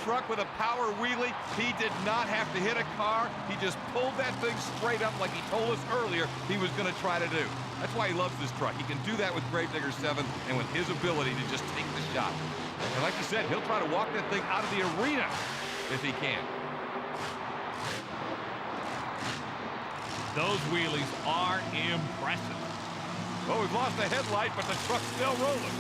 truck with a power wheelie. He did not have to hit a car. He just pulled that thing straight up like he told us earlier he was going to try to do. That's why he loves this truck. He can do that with Gravedigger 7 and with his ability to just take the shot. And like you said, he'll try to walk that thing out of the arena if he can. Those wheelies are impressive. Well, we've lost the headlight, but the truck's still rolling.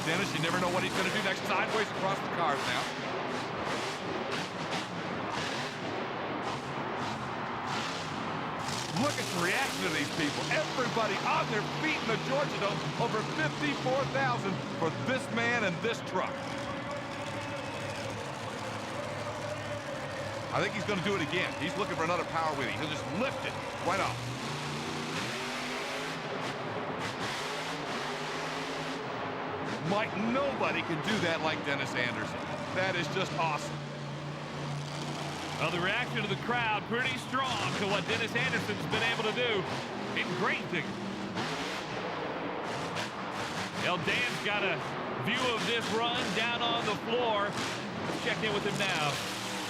Dennis, you never know what he's going to do next. Sideways across the cars now. Look at the reaction of these people. Everybody on their feet in the Georgia Dome. Over 54,000 for this man and this truck. I think he's going to do it again. He's looking for another power wheelie. He'll just lift it right off. Mike, nobody can do that like Dennis Anderson. That is just awesome. Well, the reaction of the crowd pretty strong to what Dennis Anderson's been able to do in Gravedigger. Well, Dan's got a view of this run down on the floor. Let's check in with him now.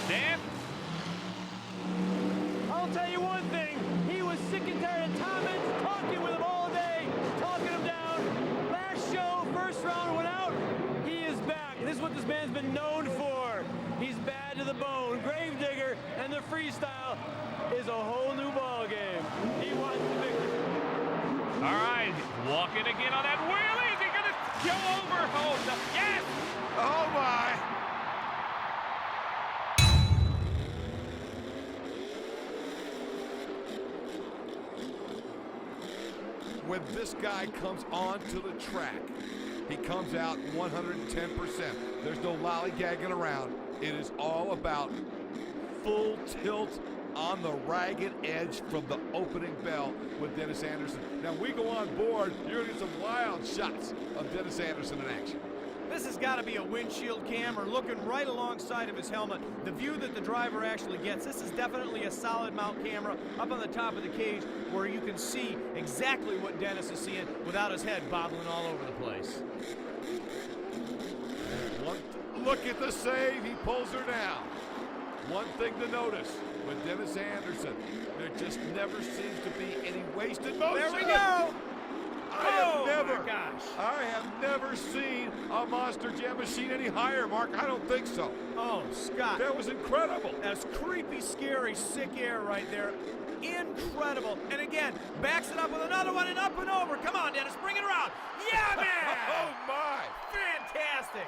Dan? I'll tell you one thing. He was sick and tired of Thomas talking with him all day, talking him down. Last show, first round went out. He is back. This is what this man's been known for. He's bad to the bone. Gravedigger and the freestyle is a whole new ball game. He wants the victory. All right, walking again on that wheelie. Is he going to go over? Oh, no. Yes! Oh, my. When this guy comes onto the track, he comes out 110%. There's no lollygagging around. It is all about full tilt on the ragged edge from the opening bell with Dennis Anderson. Now we go on board, you're gonna get some wild shots of Dennis Anderson in action. This has got to be a windshield cam or looking right alongside of his helmet. The view that the driver actually gets, this is definitely a solid mount camera up on the top of the cage where you can see exactly what Dennis is seeing without his head bobbling all over the place. Look at the save, he pulls her down. One thing to notice with Dennis Anderson, there just never seems to be any wasted motion. There we go! I have never seen a Monster Jam machine any higher, Mark. I don't think so. Oh, Scott. That was incredible. That's creepy, scary, sick air right there. Incredible. And again, backs it up with another one and up and over. Come on, Dennis, bring it around. Yeah, man! Oh, my. Fantastic.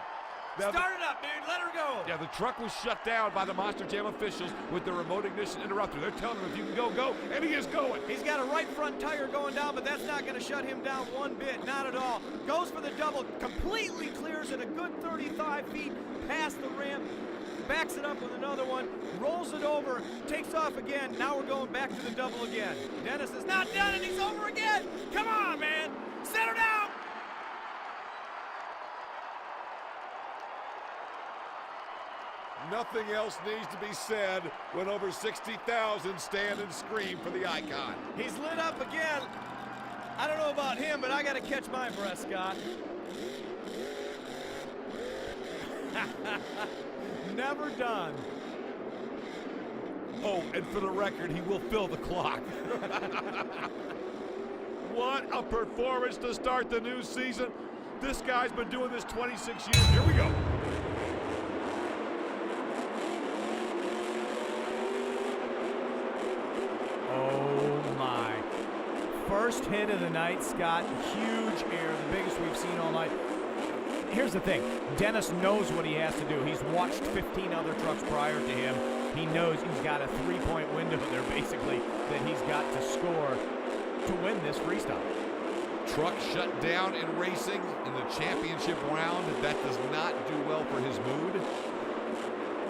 Now Start it up, dude. Let her go. Yeah, the truck was shut down by the Monster Jam officials with the remote ignition interrupter. They're telling him if you can go, go, and he is going. He's got a right front tire going down, but that's not going to shut him down one bit, not at all. Goes for the double, completely clears it a good 35 feet past the ramp, backs it up with another one, rolls it over, takes off again. Now we're going back to the double again. Dennis is not done, and he's over again. Come on, man. Set her down. Nothing else needs to be said when over 60,000 stand and scream for the icon. He's lit up again. I don't know about him, but I got to catch my breath, Scott. Never done. Oh, and for the record, he will fill the clock. What a performance to start the new season. This guy's been doing this 26 years. Here we go. Oh my. First hit of the night, Scott. Huge air, the biggest we've seen all night. Here's the thing. Dennis knows what he has to do. He's watched 15 other trucks prior to him. He knows he's got a three-point window there, basically, that he's got to score to win this freestyle. Truck shut down in racing in the championship round. That does not do well for his mood.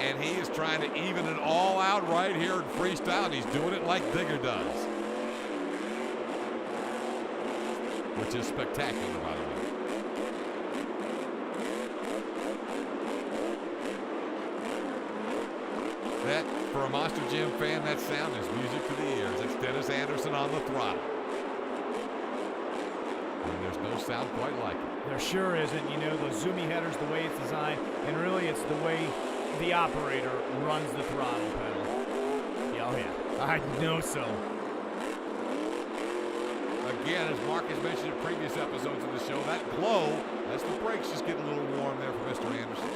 And he is trying to even it all out right here in freestyle, and he's doing it like Digger does. Which is spectacular, by the way. That, for a Monster Jam fan, that sound is music to the ears. It's Dennis Anderson on the throttle. And there's no sound quite like it. There sure isn't. You know, those zoomy headers, the way it's designed, and really it's the way the operator runs the throttle pedal. Oh yeah, I know so. Again, as Mark has mentioned in previous episodes of the show, that glow, that's the brakes just getting a little warm there for Mr. Anderson.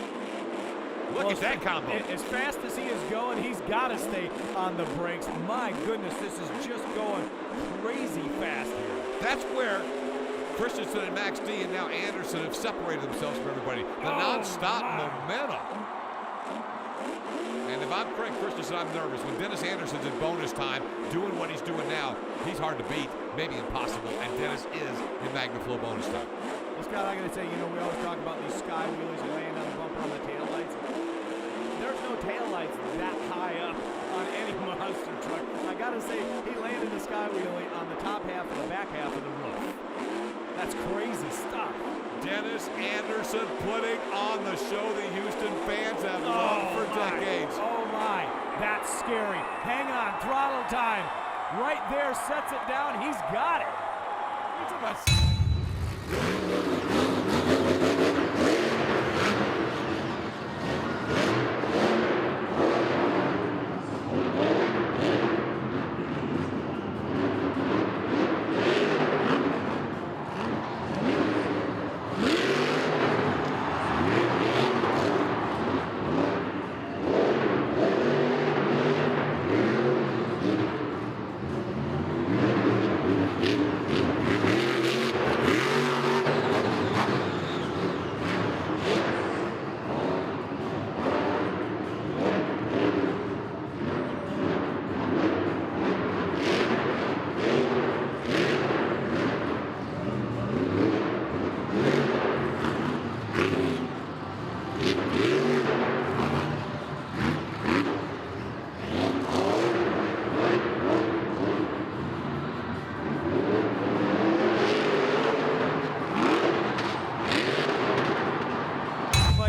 Look at that combo. As fast as he is going, he's got to stay on the brakes. My goodness, this is just going crazy fast here. That's where Christensen and Max D and now Anderson have separated themselves from everybody. The non-stop momentum. And if I'm Craig Christensen, I'm nervous. When Dennis Anderson's in bonus time, doing what he's doing now, he's hard to beat, maybe impossible, and Dennis is in MagnaFlow bonus time. Well, Scott, I got to say, you know, we always talk about these sky wheelies and laying on the bumper on the taillights. There's no taillights that high up on any monster truck. I got to say, he landed the sky wheelie on the top half and the back half of the roof. That's crazy stuff. Dennis Anderson putting on the show the Houston fans have loved for decades. Oh my, that's scary. Hang on, throttle time. Right there, sets it down. He's got it.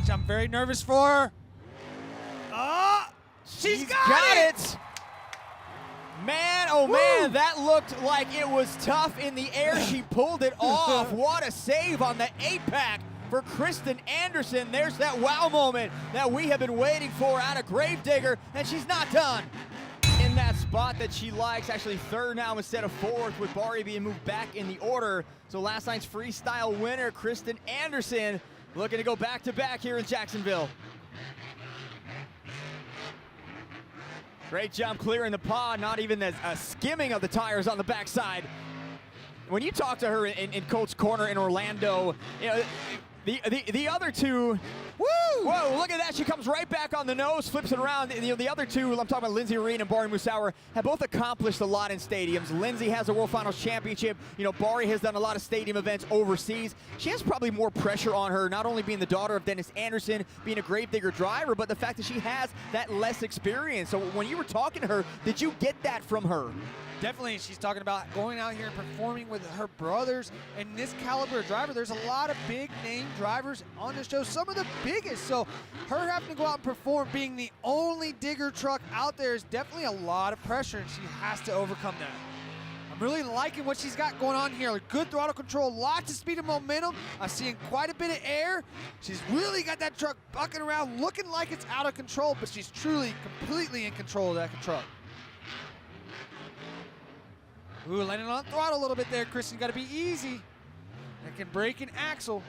I'm very nervous for her. She's got it! Man, oh man, that looked like it was tough in the air. She pulled it off. What a save on the 8-pack for Krysten Anderson. There's that wow moment that we have been waiting for out of Gravedigger, and she's not done. In that spot that she likes, actually third now instead of fourth, with Bari being moved back in the order. So last night's freestyle winner, Krysten Anderson, looking to go back-to-back here in Jacksonville. Great job clearing the pod, not even a skimming of the tires on the backside. When you talk to her in Colt's Corner in Orlando, you know, the other two, woo! Whoa, look at that. She comes right back on the nose, flips it around. The other two, I'm talking about Lindsay Reen and Bari Musauer, have both accomplished a lot in stadiums. Lindsay has a World Finals championship. You know, Bari has done a lot of stadium events overseas. She has probably more pressure on her, not only being the daughter of Dennis Anderson, being a Gravedigger driver, but the fact that she has that less experience. So when you were talking to her, did you get that from her? Definitely, she's talking about going out here and performing with her brothers. And this caliber of driver, there's a lot of big-name drivers on the show, some of the biggest. So her having to go out and perform, being the only digger truck out there, is definitely a lot of pressure, and she has to overcome that. I'm really liking what she's got going on here. Good throttle control, lots of speed and momentum. I'm seeing quite a bit of air. She's really got that truck bucking around, looking like it's out of control, but she's truly, completely in control of that truck. Ooh, landing on throttle a little bit there, Krysten. Got to be easy. That can break an axle.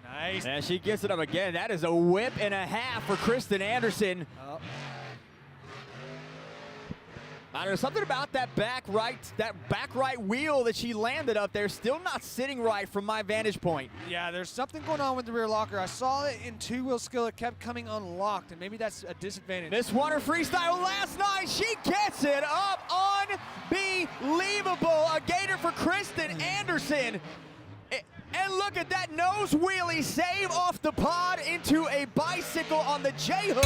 Nice. And she gets it up again. That is a whip and a half for Krysten Anderson. Oh. I don't know, something about that back right wheel that she landed up there, still not sitting right from my vantage point. Yeah, there's something going on with the rear locker. I saw it in two-wheel skill. It kept coming unlocked, and maybe that's a disadvantage. Miss Wonder Freestyle last night. She gets it up. Unbelievable. A gator for Krysten Anderson. And look at that nose wheelie save off the pod into a bicycle on the J-hook.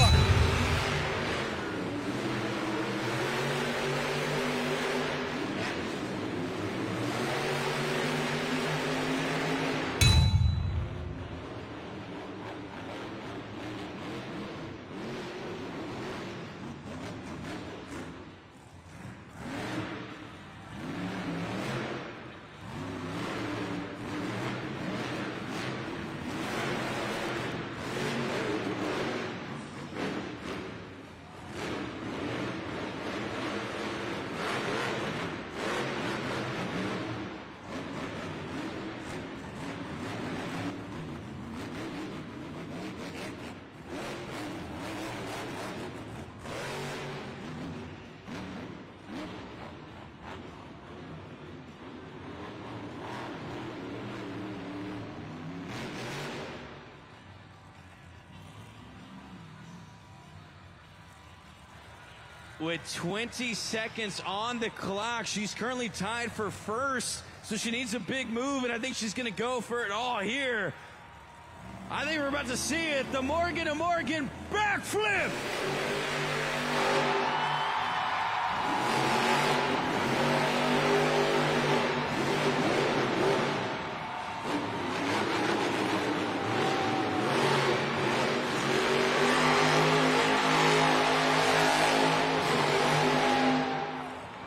with 20 seconds on the clock. She's currently tied for first, so she needs a big move, and I think she's going to go for it all here. I think we're about to see it. The Morgan to Morgan backflip.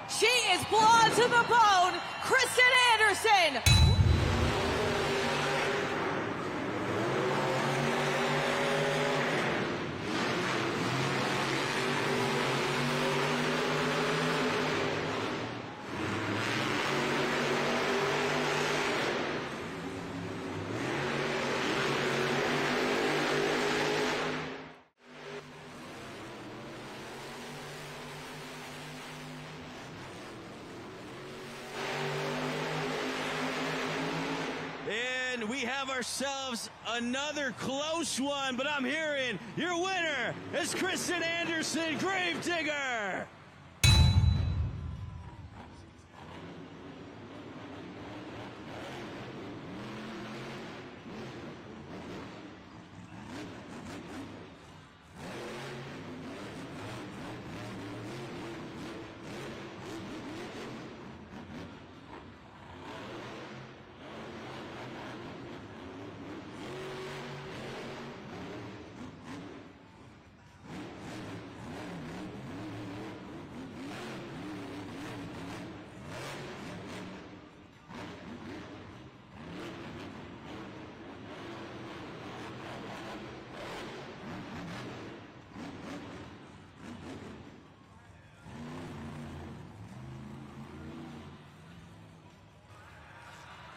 She is blonde to the bone, Krysten Anderson. And we have ourselves another close one, but I'm hearing your winner is Krysten Anderson, Gravedigger.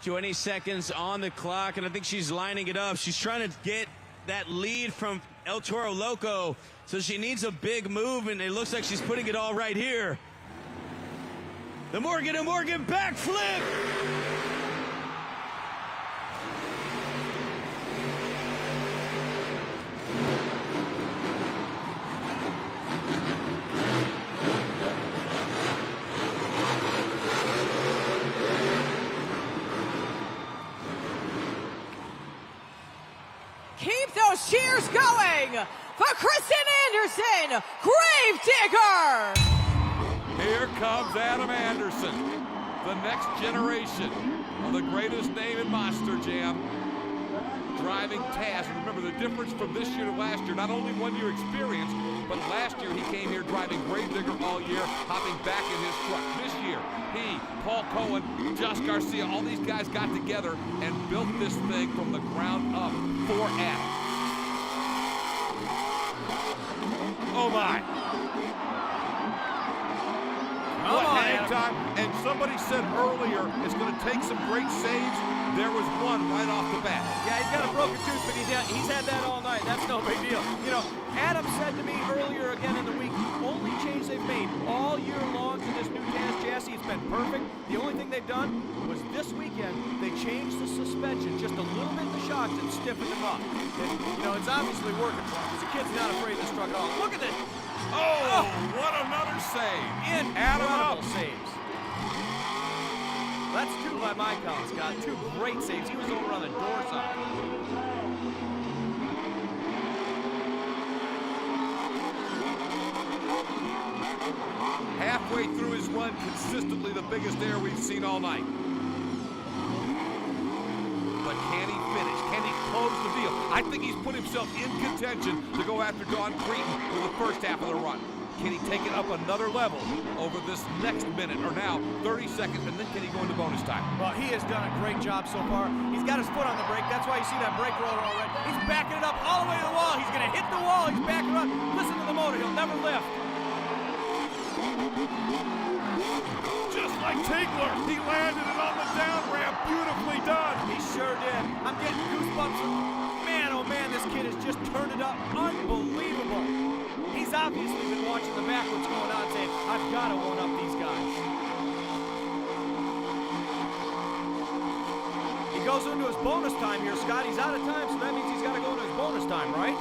"20 seconds on the clock, and I think she's lining it up. She's trying to get that lead from El Toro Loco, so she needs a big move, and it looks like she's putting it all right here. The Morgan to Morgan backflip. Keep those cheers going for Krysten Anderson, Gravedigger. Here comes Adam Anderson, the next generation of the greatest name in Monster Jam, driving Taz. Remember the difference from this year to last year, not only 1 year experience, but last year he came here driving Gravedigger all year, hopping back in his truck. This year, he, Paul Cohen, Josh Garcia, all these guys got together and built this thing from the ground up for Adam. Oh my. What hang time. And somebody said earlier it's going to take some great saves. There was one right off the bat. Yeah, he's got a broken tooth, but he's had that all night. That's no big deal. You know, Adam said to me earlier again in the week, only change they've made all year long to this new Taz chassis, it's been perfect. The only thing they've done was this weekend, they changed the suspension just a little bit in the shocks and stiffened them up. And, you know, it's obviously working for him because the kid's not afraid of this truck at all. Look at this. Oh, what another save. Incredible saves. That's two by my count, Scott. Two great saves. He was over on the door side. Halfway through his run, consistently the biggest air we've seen all night. But can he finish? Can he close the deal? I think he's put himself in contention to go after Don Cretan for the first half of the run. Can he take it up another level over this next minute, or now 30 seconds, and then can he go into bonus time? Well, he has done a great job so far. He's got his foot on the brake. That's why you see that brake roller already. He's backing it up all the way to the wall. He's going to hit the wall. He's backing it up. Listen to the motor. He'll never lift. Just like Tigler, he landed it on the down ramp. Beautifully done. He sure did. I'm getting goosebumps. Man, oh man, this kid has just turned it up. Unbelievable. He's obviously been watching the back what's going on, saying, I've got to one up these guys. He goes into his bonus time here, Scott. He's out of time, so that means he's got to go into his bonus time, right?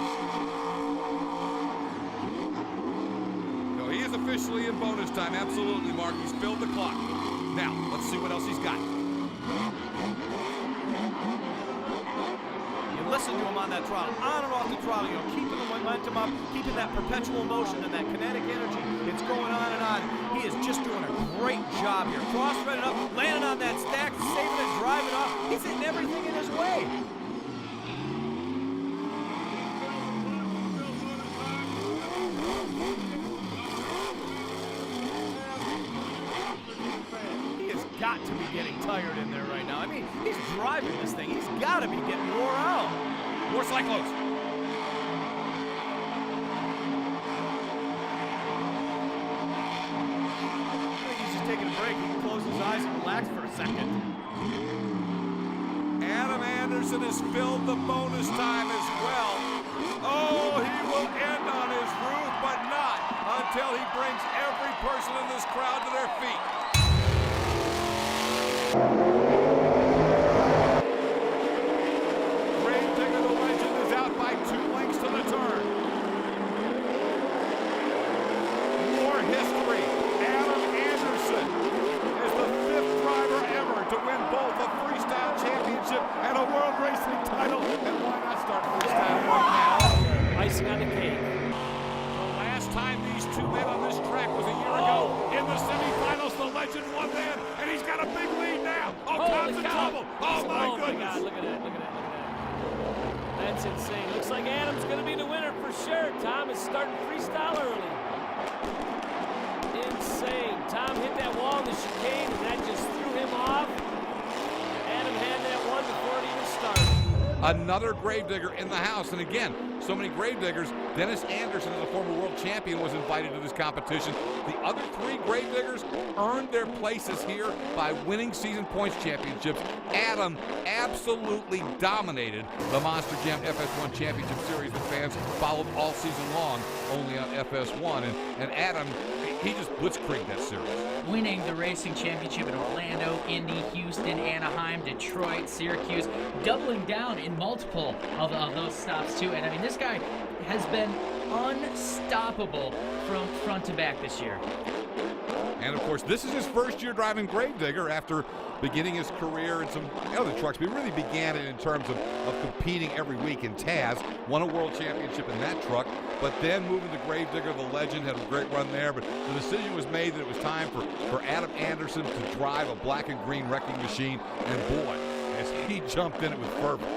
No, he is officially in bonus time. Absolutely, Mark. He's filled the clock. Now, let's see what else he's got. You listen to him on that throttle, on and off the throttle, you know, keeping the momentum up, keeping that perpetual motion and that kinetic energy. It's going on and on. He is just doing a great job here. Cross-threading up, landing on that stack, saving it, driving off. He's hitting everything in his way. Got to be getting tired in there right now. I mean, he's driving this thing. He's got to be getting wore out. More cyclos. I think he's just taking a break. He can close his eyes and relax for a second. Adam Anderson has filled the bonus time as well. Oh, he will end on his roof, but not until he brings every person in this crowd to their feet. Gravedigger the Legend is out by 2 lengths to the turn. More history. Adam Anderson is the 5th driver ever to win both a Freestyle championship and a World Racing title. And why not start Freestyle right now? Icing on the cake. The last time these two met on this track was a year ago in the semifinals. The Legend won then, and he's got a big lead now. Oh, Tom's in trouble. Oh, my goodness. God, look at that, look at that, look at that. That's insane. Looks like Adam's going to be the winner for sure. Tom is starting Freestyle early. Insane. Tom hit that wall in the chicane, and that just threw him off. Adam had that one before it even started. Another Gravedigger in the house, and again, so many Gravediggers. Dennis Anderson, as a former world champion, was invited to this competition. The other 3 Gravediggers earned their places here by winning season points championships. Adam absolutely dominated the Monster Jam FS1 Championship Series that fans followed all season long, only on FS1. And Adam, he just blitzkrieged that series. Winning the racing championship in Orlando, Indy, Houston, Anaheim, Detroit, Syracuse, doubling down in multiple of those stops too. And I mean, this guy has been unstoppable from front to back this year. And of course, this is his first year driving Gravedigger after beginning his career in some other trucks. But he really began it in terms of competing every week in Taz, won a world championship in that truck, but then moving to Gravedigger, the Legend, had a great run there. But the decision was made that it was time for Adam Anderson to drive a black and green wrecking machine. And boy, as he jumped in it with fervor.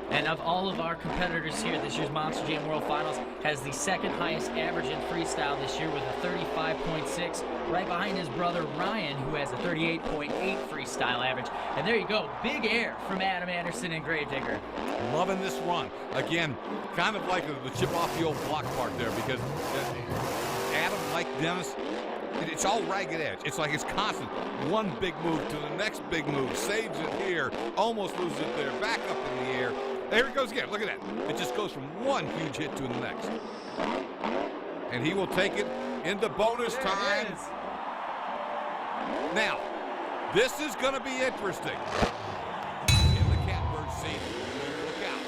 And of all of our competitors here, this year's Monster Jam World Finals has the 2nd highest average in freestyle this year with a 35.6, right behind his brother Ryan, who has a 38.8 freestyle average. And there you go, big air from Adam Anderson and Gravedigger. Loving this run. Again, kind of like the chip off the old block part there, because Adam, like Dennis, it's all ragged edge. It's like it's constant. One big move to the next big move. Saves it here. Almost loses it there. Back up in the air. There it goes again. Look at that. It just goes from one huge hit to the next. And he will take it into bonus time. Now, this is going to be interesting. In the catbird seat. Look out.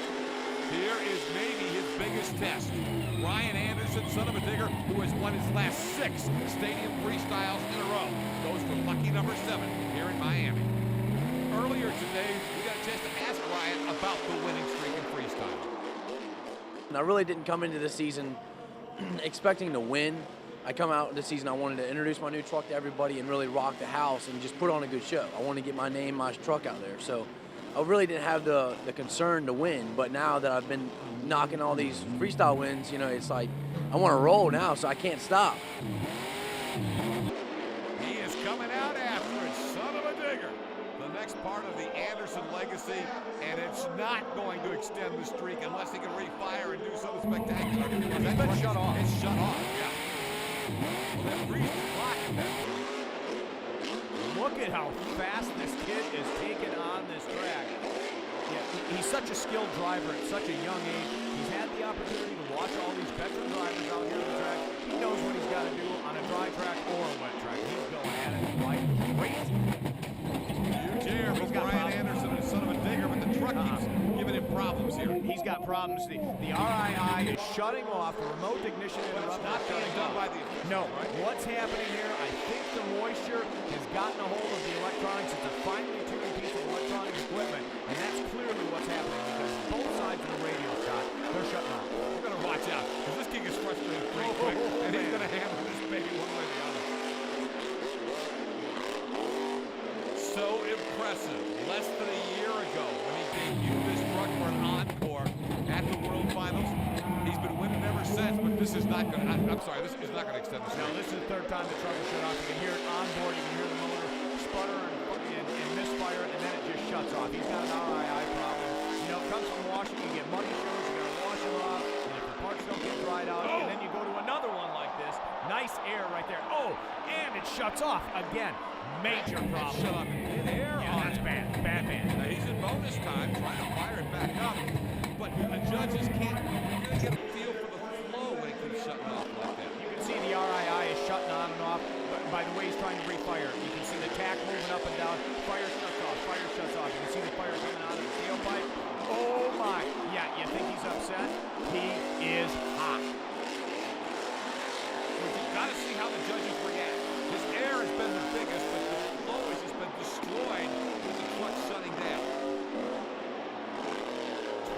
Here is maybe his biggest test. Ryan Anderson, son of a digger, who has won his last 6 stadium freestyles in a row, goes for lucky number 7 here in Miami. Earlier today, we got a chance to ask Ryan about the winning streak in freestyle. And I really didn't come into this season expecting to win. I come out this season, I wanted to introduce my new truck to everybody and really rock the house and just put on a good show. I wanted to get my name, my truck out there. So I really didn't have the concern to win, but now that I've been knocking all these freestyle wins, you know, it's like I want to roll now, so I can't stop. He is coming out after it, son of a digger. The next part of the Anderson legacy, and it's not going to extend the streak unless he can refire and do something spectacular. It's been shut off. It's shut off, yeah. Well, that freeze the clock at that point. Look at how fast this kid is taking on this track. Yeah, he's such a skilled driver at such a young age. He's had the opportunity to watch all these veteran drivers out here on the track. He knows what he's got to do on a dry track or a wet track. He's going at it like crazy. Huge air from Brian Anderson, and son of a digger, but the truck keeps giving him problems here. He's got problems. The RII is shutting off. The remote ignition interrupt. Not being done by the officials, No. right? What's happening here? I think the moisture has gotten a hold of the electronics. It's a finely tuned piece of electronic equipment, and that's clearly what's happening because both sides of the radio shot, they're shutting off. We're going to watch out because this king is frustrated pretty quick, and he's going to hammer this baby one way or the other. So impressive. Less than a year ago when he debuted this truck for an encore at the World Finals. He's been winning ever since, but this is not going to, I'm sorry, this is not going to extend the No, series. this is the third time the truck was shut off. You can hear it on board. You can hear the motor sputter and misfire, and then it just shuts off. He's got an RII problem. You know, it comes from washing. You get muddy shoes. You got to wash them off. And if the parts don't get dried out, and then you go to another one like this. Nice air right there. Oh, and it shuts off again. Major problem. Shut up in air. Yeah, that's bad. Bad. Now he's in bonus time trying to fire it back up, but the judges can't really get a feel for the flow when it keeps shutting off like that. You can see the RII is shutting on and off by the way he's trying to refire. You can see the tack moving up and down. Fire shuts off. Fire shuts off. You can see the fire coming out of the tailpipe. Oh my. Yeah, you think he's upset? He is hot. You've got to see how the judges react. His air has been the biggest, but the flow has just been destroyed with the truck shutting down.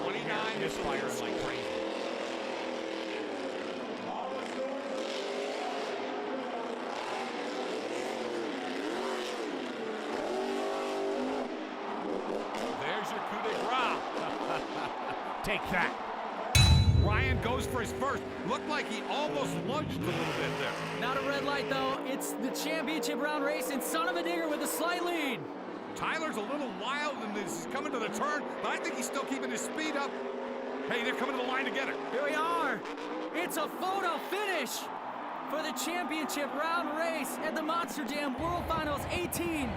29 is firing like crazy. There's your coup de grace. Take that. Ryan goes for his first. Looked like he almost lunged a little bit there. Not a red light, though. It's the championship round race, and Son of a Digger with a slight lead. Tyler's a little wild and is coming to the turn, but I think he's still keeping his speed up. Hey, they're coming to the line together. Here we are. It's a photo finish for the championship round race at the Monster Jam World Finals 18.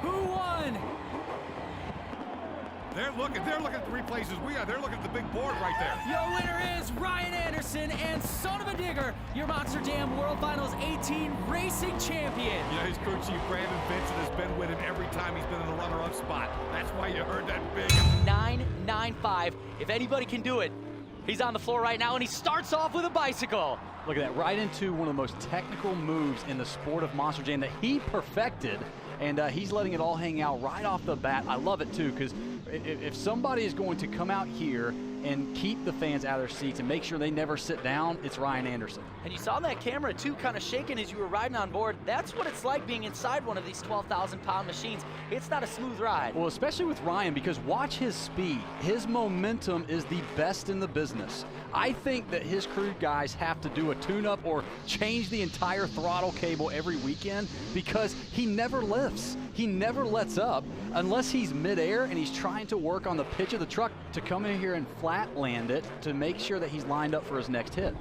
Who won? They're looking at the replays as we are. They're looking at the big board right there. Your winner is Ryan Anderson and Son of a Digger, your Monster Jam World Finals 18 racing champion. Yeah, his crew chief Brandon Vincent has been with him every time he's been in the runner-up spot. That's why you heard that big. 995. If anybody can do it, he's on the floor right now, and he starts off with a bicycle. Look at that, right into one of the most technical moves in the sport of Monster Jam that he perfected, and he's letting it all hang out right off the bat. I love it too, because if somebody is going to come out here and keep the fans out of their seats and make sure they never sit down, it's Ryan Anderson. And you saw that camera too kind of shaking as you were riding on board. That's what it's like being inside one of these 12,000-pound machines. It's not a smooth ride. Well, especially with Ryan, because watch his speed. His momentum is the best in the business. I think that his crew guys have to do a tune-up or change the entire throttle cable every weekend because he never lifts. He never lets up unless he's midair and he's trying to work on the pitch of the truck to come in here and flat land it to make sure that he's lined up for his next hit.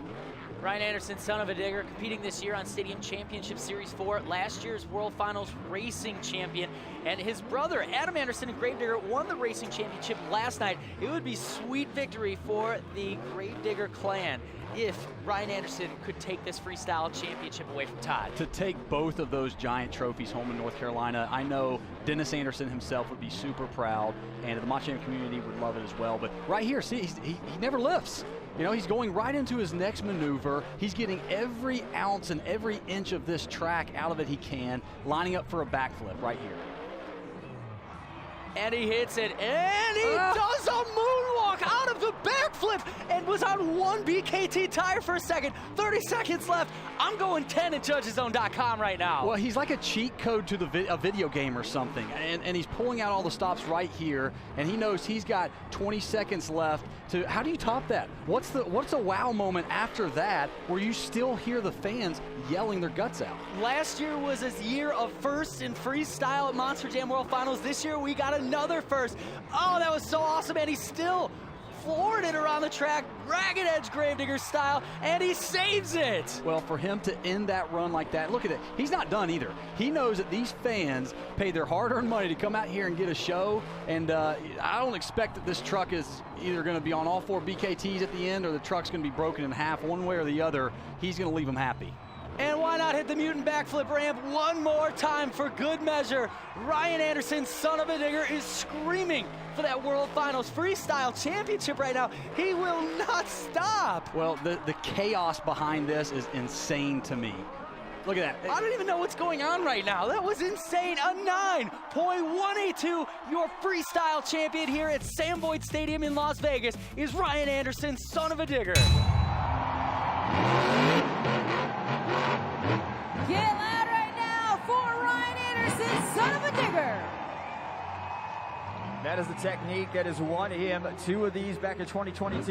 Ryan Anderson, Son of a Digger, competing this year on Stadium Championship Series 4, last year's World Finals racing champion. And his brother, Adam Anderson and Gravedigger, won the racing championship last night. It would be sweet victory for the Gravedigger clan if Ryan Anderson could take this freestyle championship away from Todd. To take both of those giant trophies home in North Carolina, I know Dennis Anderson himself would be super proud, and the Monster Jam community would love it as well. But right here, see, he never lifts. You know, he's going right into his next maneuver. He's getting every ounce and every inch of this track out of it he can, lining up for a backflip right here. And he hits it, and he does a moonwalk out of the backflip and was on one BKT tire for a second. 30 seconds left. I'm going 10 at judgeszone.com right now. Well, he's like a cheat code to a video game or something, and he's pulling out all the stops right here, and he knows he's got 20 seconds left. How do you top that? What's a wow moment after that where you still hear the fans yelling their guts out? Last year was his year of first in freestyle at Monster Jam World Finals. This year we got another first. Oh, that was so awesome, and he still floored it around the track, ragged edge Gravedigger style, and he saves it. Well, for him to end that run like that, look at it. He's not done either. He knows that these fans paid their hard-earned money to come out here and get a show, and I don't expect that this truck is either going to be on all 4 BKTs at the end or the truck's going to be broken in half one way or the other. He's going to leave them happy. And why not hit the mutant backflip ramp one more time for good measure? Ryan Anderson, Son of a Digger, is screaming for that World Finals Freestyle Championship right now. He will not stop. Well, the chaos behind this is insane to me. Look at that. I don't even know what's going on right now. That was insane. A 9.182. Your freestyle champion here at Sam Boyd Stadium in Las Vegas is Ryan Anderson, son of a digger. Get loud right now for Ryan Anderson, son of a digger. That is the technique that has won him 2 of these back in 2022.